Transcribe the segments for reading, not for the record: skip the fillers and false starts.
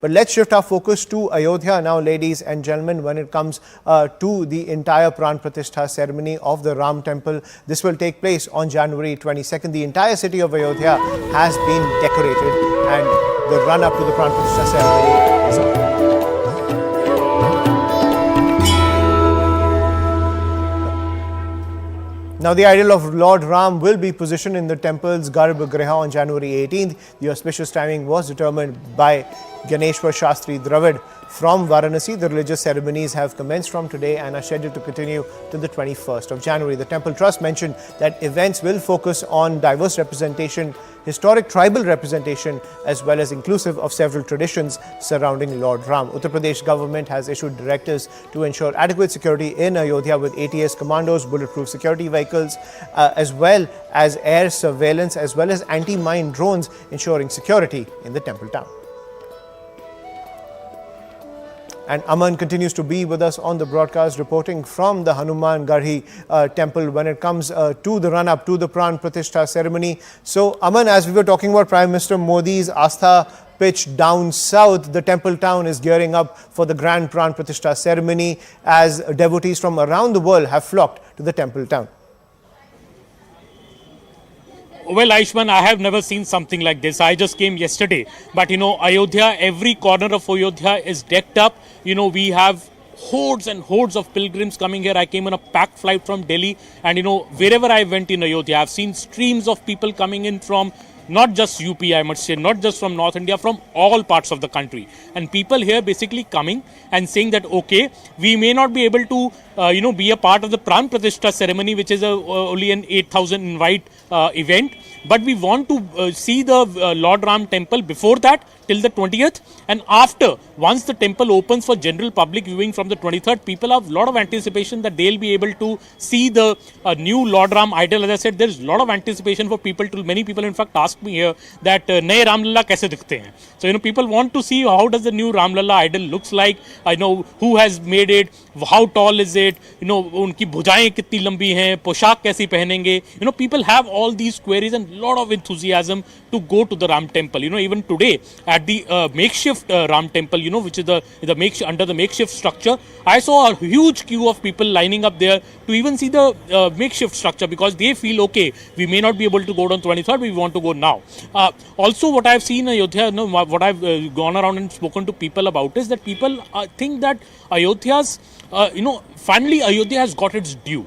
But let's shift our focus to Ayodhya now, ladies and gentlemen, when it comes to the entire Pran Pratishtha ceremony of the Ram Temple. This will take place on January 22nd. The entire city of Ayodhya has been decorated and the run-up to the Pran Pratishtha ceremony is on. Now, the idol of Lord Ram will be positioned in the temple's Garbhagriha on January 18th. The auspicious timing was determined by Ganeshwar Shastri Dravid from Varanasi. The religious ceremonies have commenced from today and are scheduled to continue to the 21st of January. The Temple Trust mentioned that events will focus on diverse representation, historic tribal representation, as well as inclusive of several traditions surrounding Lord Ram. Uttar Pradesh government has issued directives to ensure adequate security in Ayodhya with ATS commandos, bulletproof security vehicles, as well as air surveillance, as well as anti-mine drones, ensuring security in the temple town. And Aman continues to be with us on the broadcast, reporting from the Hanuman Garhi temple when it comes to the run-up to the Pran Pratishtha ceremony. So, Aman, as we were talking about Prime Minister Modi's Astha pitch down south, the temple town is gearing up for the grand Pran Pratishtha ceremony as devotees from around the world have flocked to the temple town. Well, Aishman, I have never seen something like this. I just came yesterday. But, Ayodhya, every corner of Ayodhya is decked up. We have hordes and hordes of pilgrims coming here. I came on a packed flight from Delhi. And, wherever I went in Ayodhya, I've seen streams of people coming in from not just UP, I must say, not just from North India, from all parts of the country. And people here basically coming and saying that, okay, we may not be able to, be a part of the Pran Pratishtha ceremony, which is only an 8,000 invite event. But we want to see the Lord Ram temple before that, till the 20th. And after, once the temple opens for general public viewing from the 23rd, people have a lot of anticipation that they'll be able to see the new Lord Ram idol. As I said, there's a lot of anticipation for people. Many people, in fact, ask me here that naye Ram Lalla kaise dikhte hain? So, people want to see how does the new Ram Lalla idol looks like. I know who has made it, how tall is it, unki bhujayein kitni lambi hain, poshak kaisi pehenenge. People have all these queries and lot of enthusiasm to go to the Ram temple. Even today at the makeshift Ram temple, which is under the makeshift structure, I saw a huge queue of people lining up there to even see the makeshift structure, because they feel, okay, we may not be able to go on 23rd, but we want to go now. Also, what I've seen in Ayodhya, what I've gone around and spoken to people about is that people think that Ayodhya's, finally Ayodhya has got its due.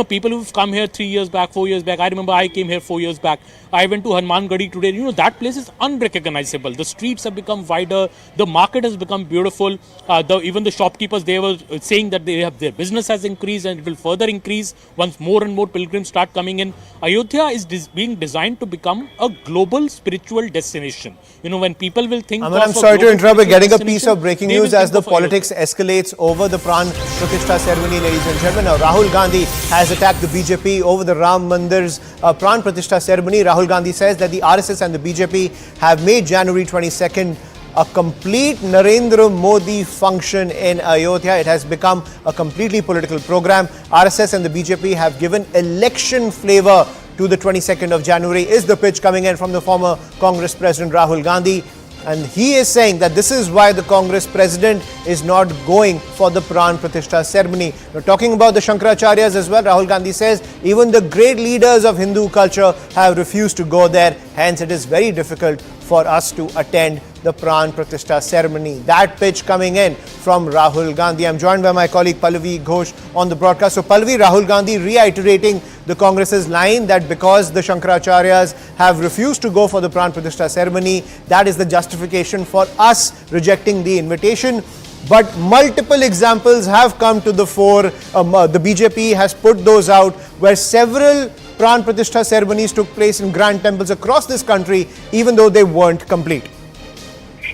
People who've come here 3 years back, 4 years back. I remember I came here 4 years back. I went to Hanuman Garhi today. That place is unrecognizable. The streets have become wider. The market has become beautiful. Even the shopkeepers, they were saying that their business has increased and it will further increase once more and more pilgrims start coming in. Ayodhya is being designed to become a global spiritual destination. When people will think Aman, I'm sorry to interrupt. We're getting a piece of breaking news as the politics escalates over the Pran Pratishtha ceremony, ladies and gentlemen. Now, Rahul Gandhi has attacked the BJP over the Ram Mandir's Pran Pratishtha ceremony. Rahul Gandhi says that the RSS and the BJP have made January 22nd a complete Narendra Modi function in Ayodhya. It has become a completely political program. RSS and the BJP have given election flavor to the 22nd of January, is the pitch coming in from the former Congress President Rahul Gandhi. And he is saying that this is why the Congress president is not going for the Pran Pratishtha ceremony. Now, talking about the Shankaracharyas as well, Rahul Gandhi says even the great leaders of Hindu culture have refused to go there. Hence, it is very difficult for us to attend the Pran Pratishtha ceremony. That pitch coming in from Rahul Gandhi. I'm joined by my colleague Pallavi Ghosh on the broadcast. So, Pallavi, Rahul Gandhi reiterating the Congress's line that because the Shankaracharyas have refused to go for the Pran Pratishtha ceremony, that is the justification for us rejecting the invitation. But multiple examples have come to the fore. The BJP has put those out where several Pran Pratishtha ceremonies took place in grand temples across this country, even though they weren't complete.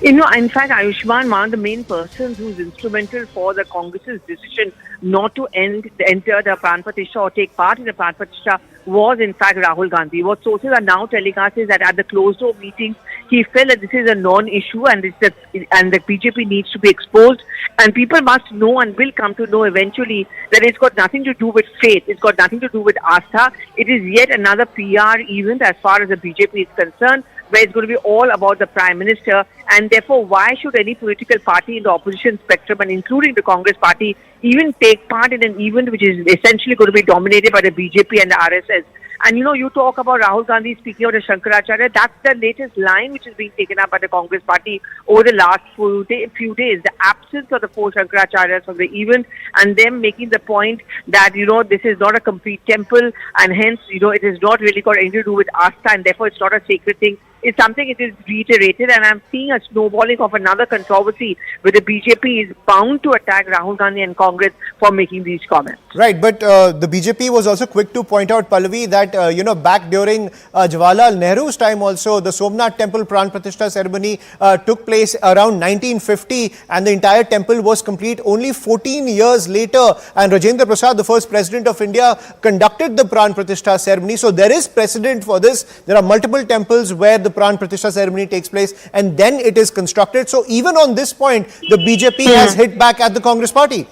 In fact, Ayushman, one of the main persons who's instrumental for the Congress's decision not to enter the Pran Pratishtha or take part in the Pran Pratishtha was in fact Rahul Gandhi. What sources are now telling us is that at the closed-door meetings, he felt that this is a non-issue and the BJP needs to be exposed. And people must know and will come to know eventually that it's got nothing to do with faith. It's got nothing to do with Astha. It is yet another PR event as far as the BJP is concerned, where it's going to be all about the Prime Minister and therefore why should any political party in the opposition spectrum, and including the Congress party, even take part in an event which is essentially going to be dominated by the BJP and the RSS? And you talk about Rahul Gandhi speaking of the Shankaracharya. That's the latest line which is being taken up by the Congress party over the last few days. The absence of the four Shankaracharyas from the event, and them making the point that this is not a complete temple, and hence it is not really got anything to do with Asta, and therefore it's not a sacred thing. It's something it is reiterated, and I'm seeing a snowballing of another controversy where the BJP is bound to attack Rahul Gandhi and Congress for making these comments. Right, but the BJP was also quick to point out, Pallavi, that back during Jawaharlal Nehru's time also, the Somnath Temple Pran Pratishtha ceremony took place around 1950, and the entire temple was complete only 14 years later. And Rajendra Prasad, the first president of India, conducted the Pran Pratishtha ceremony. So there is precedent for this. There are multiple temples where the Pran Pratishtha ceremony takes place, and then it is constructed. So even on this point, the BJP has hit back at the Congress party.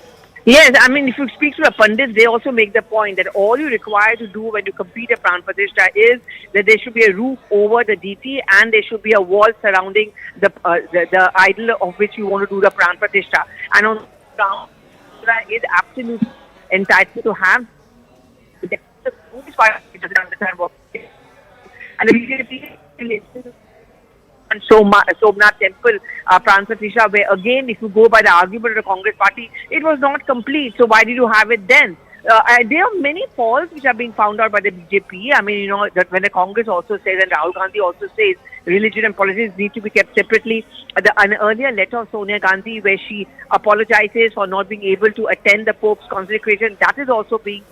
Yes, I mean, if you speak to the pundits, they also make the point that all you require to do when you complete a Pran Pratishtha is that there should be a roof over the deity, and there should be a wall surrounding the idol of which you want to do the Pran Pratishtha. And on the ground, is absolutely entitled to have the and the BJP and Somnath Temple Pran Pratishtha, where again, if you go by the argument of the Congress party, it was not complete. So why did you have it then? There are many faults which are being found out by the BJP. I mean, that when the Congress also says, and Rahul Gandhi also says, religion and politics need to be kept separately. An earlier letter of Sonia Gandhi where she apologizes for not being able to attend the Pope's consecration, that is also being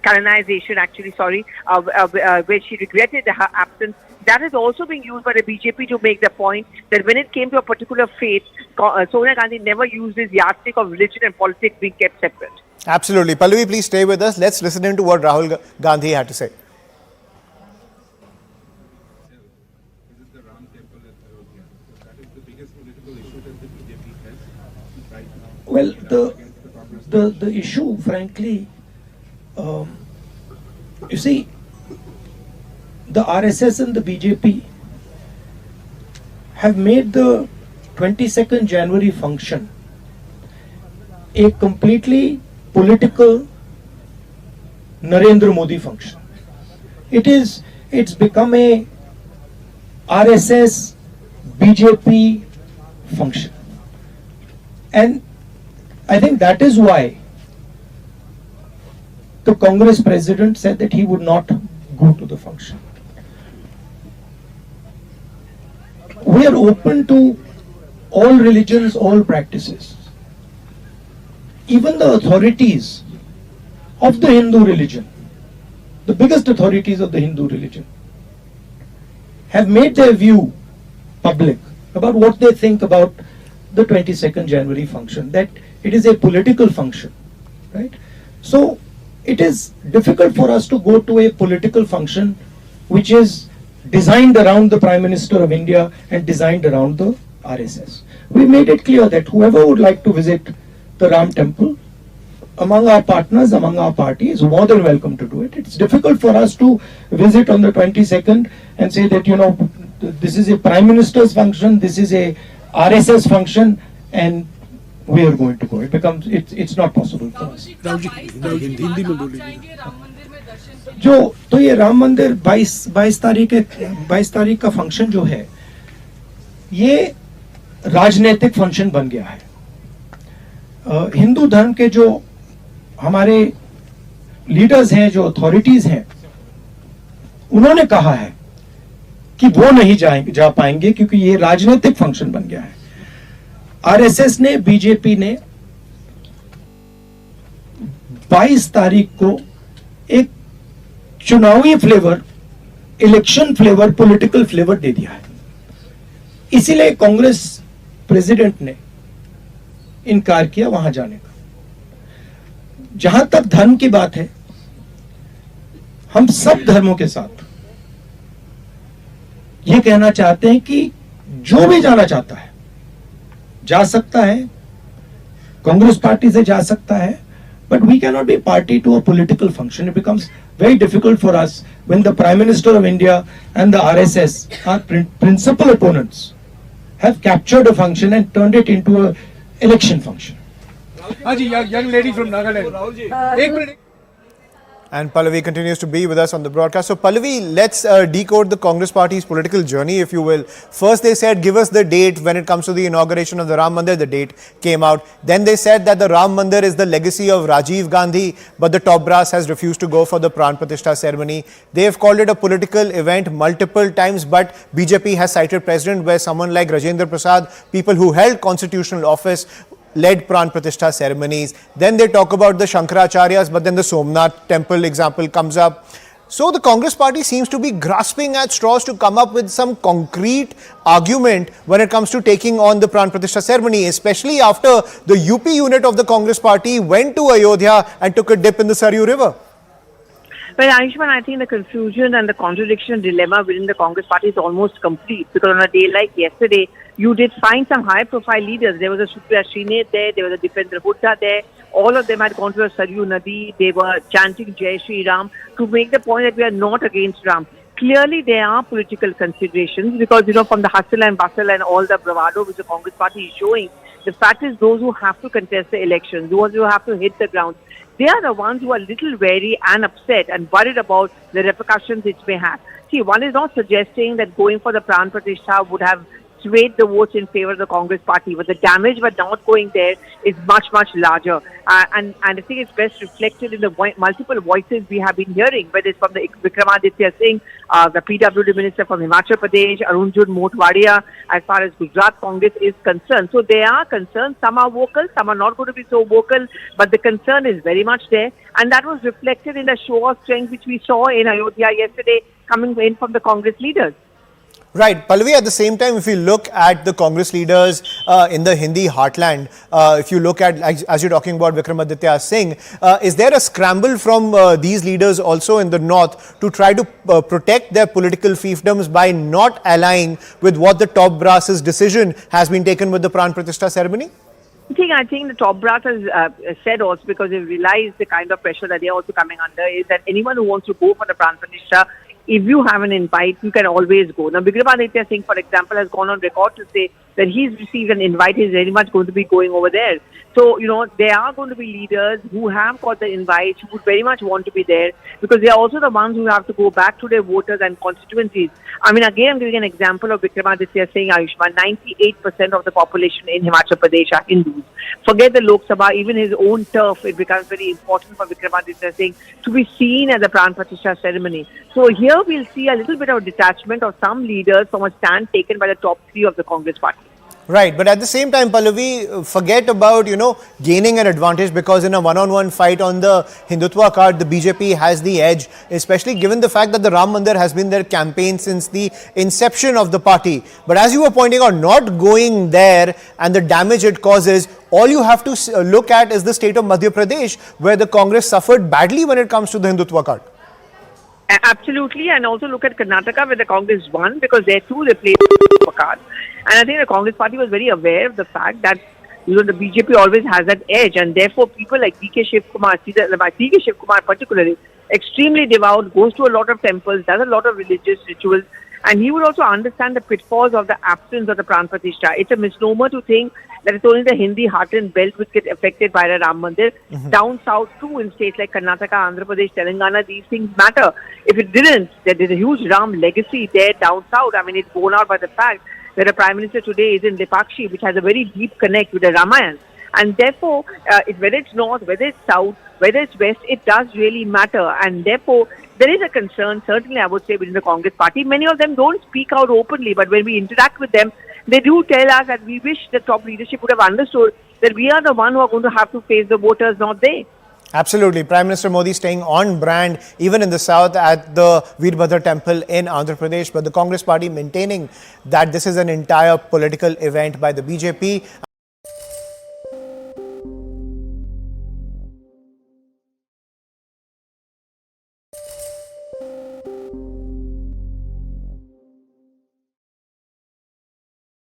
canonization, actually, where she regretted her absence. That is also being used by the BJP to make the point that when it came to a particular faith, Sonia Gandhi never used this yardstick of religion and politics being kept separate. Absolutely. Pallavi, please stay with us. Let's listen into what Rahul Gandhi had to say. This is the Ram temple at Ayodhya. So that is the biggest political issue that the BJP has right now. Well, the issue, frankly, you see, the RSS and the BJP have made the 22nd January function a completely political Narendra Modi function. It's become a RSS BJP function, and I think that is why the Congress president said that he would not go to the function. We are open to all religions, all practices. Even the authorities of the Hindu religion, the biggest authorities of the Hindu religion, have made their view public about what they think about the 22nd January function, that it is a political function, right? So it is difficult for us to go to a political function which is designed around the Prime Minister of India and designed around the RSS. We made it clear that whoever would like to visit the Ram temple, among our partners, among our party, is more than welcome to do it. It's difficult for us to visit on the 22nd and say that, this is a Prime Minister's function, this is a RSS function, and we are going to go. It's not possible for us. तो ये राम मंदिर 22 तारीख का function जो है, ये राजनीतिक function बन गया है. हिंदू धर्म के जो हमारे लीडर्स हैं, जो अथॉरिटीज हैं, उन्होंने कहा है कि वो नहीं जा पाएंगे क्योंकि ये राजनीतिक फंक्शन बन गया है. आरएसएस ने, बीजेपी ने 22 तारीख को एक चुनावी flavour, election flavour, political flavour दे दिया है. इसीलिए कांग्रेस प्रेसिडेंट ने इनकार किया वहां जाने का. जहां तक धर्म की बात है, हम सब धर्मों के साथ ये कहना चाहते हैं कि जो भी जाना चाहता है जा सकता है, कांग्रेस पार्टी से जा सकता है, but we cannot be party to a political function. It becomes very difficult for us when the Prime Minister of India and the RSS are principal opponents have captured a function and turned it into an election function. Young lady from Nagaland. And Pallavi continues to be with us on the broadcast. So Pallavi, let's decode the Congress party's political journey, if you will. First they said, give us the date when it comes to the inauguration of the Ram Mandir. The date came out. Then they said that the Ram Mandir is the legacy of Rajiv Gandhi, but the top brass has refused to go for the Pran Pratishtha ceremony. They have called it a political event multiple times, but BJP has cited precedent where someone like Rajendra Prasad, people who held constitutional office, led Pran Pratishtha ceremonies. Then they talk about the Shankaracharyas, but then the Somnath temple example comes up. So the Congress party seems to be grasping at straws to come up with some concrete argument when it comes to taking on the Pran Pratishtha ceremony, especially after the UP unit of the Congress party went to Ayodhya and took a dip in the Saryu River. Well, Ayushman, I think the confusion and the contradiction dilemma within the Congress party is almost complete, because on a day like yesterday, you did find some high-profile leaders. There was a Supriya Srinath there, there was a Dipendra Hooda there. All of them had gone to the Saryu Nadi. They were chanting Jai Shri Ram to make the point that we are not against Ram. Clearly, there are political considerations because, from the hustle and bustle and all the bravado which the Congress party is showing, the fact is those who have to contest the elections, those who have to hit the ground, they are the ones who are little wary and upset and worried about the repercussions it may have. See, one is not suggesting that going for the Pran Pratishtha would have swayed the votes in favor of the Congress party, but the damage by not going there is much, much larger. And I think it's best reflected in the multiple voices we have been hearing, whether it's from the Vikramaditya Singh, the PWD minister from Himachal Pradesh, Arunjun Mothwadia, as far as Gujarat Congress is concerned. So there are concerns. Some are vocal, some are not going to be so vocal, but the concern is very much there. And that was reflected in the show of strength which we saw in Ayodhya yesterday coming in from the Congress leaders. Right. Pallavi, at the same time, if you look at the Congress leaders in the Hindi heartland, if you look at, as you're talking about Vikramaditya Singh, is there a scramble from these leaders also in the north to try to protect their political fiefdoms by not allying with what the top brass's decision has been taken with the Pran Pratishtha ceremony? I think the top brass has said also, because they realize the kind of pressure that they are also coming under, is that anyone who wants to go for the Pran Pratishtha, if you have an invite, you can always go. Now, Vikramaditya Singh, for example, has gone on record to say that he's received an invite. He's very much going to be going over there. So, there are going to be leaders who have got the invite, who would very much want to be there, because they are also the ones who have to go back to their voters and constituencies. I mean, again, I'm giving an example of Vikramaditya Singh, Ayushman. 98% of the population in Himachal Pradesh are Hindus. Forget the Lok Sabha, even his own turf, it becomes very important for Vikramaditya Singh to be seen at the Pran Pratishtha ceremony. So here we'll see a little bit of detachment of some leaders from a stand taken by the top three of the Congress party. Right, but at the same time, Pallavi, forget about, gaining an advantage, because in a one-on-one fight on the Hindutva card, the BJP has the edge, especially given the fact that the Ram Mandir has been their campaign since the inception of the party. But as you were pointing out, not going there and the damage it causes, all you have to look at is the state of Madhya Pradesh, where the Congress suffered badly when it comes to the Hindutva card. Absolutely, and also look at Karnataka, where the Congress won, because there too they played the card. And I think the Congress party was very aware of the fact that the BJP always has that edge, and therefore people like DK Shiv Kumar, DK Shiv Kumar particularly, extremely devout, goes to a lot of temples, does a lot of religious rituals, and he would also understand the pitfalls of the absence of the Pran Pratishtha. It's a misnomer to think that it's only the Hindi heartland belt which gets affected by the Ram Mandir. Down south too, in states like Karnataka, Andhra Pradesh, Telangana, these things matter. If it didn't, there's a huge Ram legacy there down south. I mean, it's borne out by the fact that the Prime Minister today is in Lepakshi, which has a very deep connect with the Ramayana. And therefore, whether it's north, whether it's south, whether it's west, it does really matter. And therefore, there is a concern, certainly I would say, within the Congress party. Many of them don't speak out openly, but when we interact with them, they do tell us that we wish the top leadership would have understood that we are the one who are going to have to face the voters, not they. Absolutely. Prime Minister Modi staying on brand even in the south at the Veerbhadra temple in Andhra Pradesh, but the Congress party maintaining that this is an entire political event by the BJP.